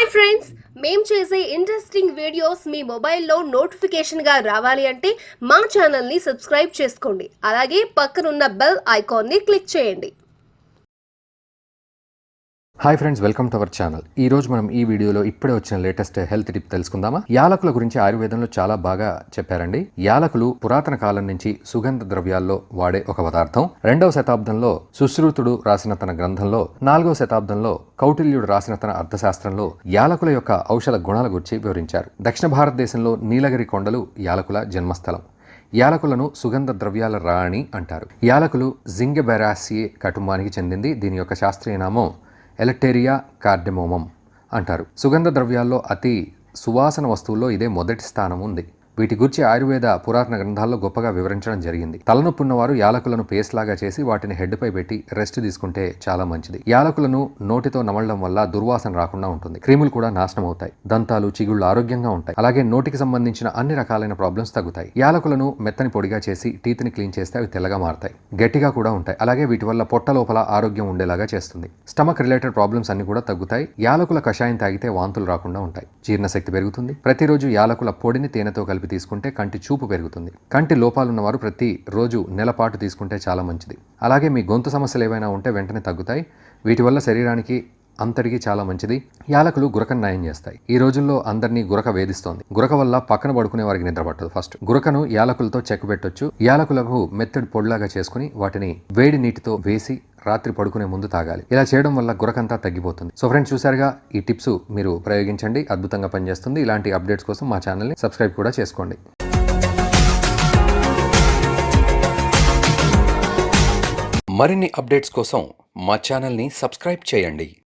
Hi friends, మేము చేసే interesting videos మీ మొబైల్లో నోటిఫికేషన్గా రావాలి అంటే మా ఛానల్ని సబ్స్క్రైబ్ చేసుకోండి. అలాగే పక్కనున్న బెల్ ఐకాన్ని క్లిక్ చేయండి. Hi friends, welcome to our channel. ఈ రోజు మనం ఈ వీడియోలో ఇప్పుడే వచ్చిన లేటెస్ట్ హెల్త్ టిప్ తెలుసుకుందామా. యాలకుల గురించి ఆయుర్వేదంలో చాలా బాగా చెప్పారండి. యాలకులు పురాతన కాలం నుంచి సుగంధ ద్రవ్యాల్లో వాడే ఒక పదార్థం. 2వ శతాబ్దంలో సుశ్రుతుడు రాసిన తన గ్రంథంలో, 4వ శతాబ్దంలో కౌటిల్యుడు రాసిన తన అర్థశాస్త్రంలో యాలకుల యొక్క ఔషధ గుణాల గురించి వివరించారు. దక్షిణ భారతదేశంలో నీలగిరి కొండలు యాలకుల జన్మస్థలం. యాలకులను సుగంధ ద్రవ్యాల రాణి అంటారు. యాలకులు జింగబెరాసియే కుటుంబానికి చెందింది. దీని యొక్క శాస్త్రీయ నామం ఎలక్టేరియా కార్డెమోమం అంటారు. సుగంధ ద్రవ్యాల్లో అతి సువాసన వస్తువుల్లో ఇదే మొదటి స్థానం ఉంది. వీటి గురించి ఆయుర్వేద పురాతన గ్రంథాల్లో గొప్పగా వివరించడం జరిగింది. తలనొప్పి ఉన్నవారు యాలకులను పేస్ట్ లాగా చేసి వాటిని హెడ్ పై పెట్టి రెస్ట్ తీసుకుంటే చాలా మంచిది. యాలకులను నోటితో నమలడం వల్ల దుర్వాసన రాకుండా ఉంటుంది. క్రిములు కూడా నాశనం అవుతాయి. దంతాలు, చిగుళ్ళు ఆరోగ్యంగా ఉంటాయి. అలాగే నోటికి సంబంధించిన అన్ని రకాలైన ప్రాబ్లమ్స్ తగ్గుతాయి. యాలకులను మెత్తని పొడిగా చేసి టీత్ ని క్లీన్ చేస్తే అవి తెల్లగా మారుతాయి. గట్టిగా కూడా ఉంటాయి. అలాగే వీటి వల్ల పొట్ట లోపల ఆరోగ్యం ఉండేలాగా చేస్తుంది. స్టమక్ రిలేటెడ్ ప్రాబ్లమ్స్ అన్ని కూడా తగ్గుతాయి. యాలకుల కషాయం తాగితే వాంతులు రాకుండా ఉంటాయి. జీర్ణశక్తి పెరుగుతుంది. ప్రతిరోజు యాలకుల పొడిని తేనెతో కలిపి తీసుకుంటే కంటి చూపు పెరుగుతుంది. కంటి లోపాలున్న వారు ప్రతి రోజు నెలపాటు తీసుకుంటే చాలా మంచిది. అలాగే మీ గొంతు సమస్యలు ఏవైనా ఉంటే వెంటనే తగ్గుతాయి. వీటి వల్ల శరీరానికి అంతటికి చాలా మంచిది. యాలకులు గురకను నయం చేస్తాయి. ఈ రోజుల్లో అందరినీ గురక వేధిస్తోంది. గురక వల్ల పక్కన పడుకునే వారికి నిద్ర పట్టదు. ఫస్ట్ గురకను యాలకులతో చెక్ పెట్టొచ్చు. యాలకులకు మెత్తడి పొడిలాగా చేసుకుని వాటిని వేడి నీటితో వేసి రాత్రి పడుకునే ముందు తాగాలి. ఇలా చేయడం వల్ల గురకంతా తగ్గిపోతుంది. సో ఫ్రెండ్స్, చూసారుగా, ఈ టిప్స్ మీరు ప్రయోగించండి. అద్భుతంగా పనిచేస్తుంది. ఇలాంటి అప్డేట్స్ కోసం మా ఛానల్ని సబ్స్క్రైబ్ కూడా చేసుకోండి. మరిన్ని అప్డేట్స్ కోసం మా ఛానల్ని సబ్స్క్రైబ్ చేయండి.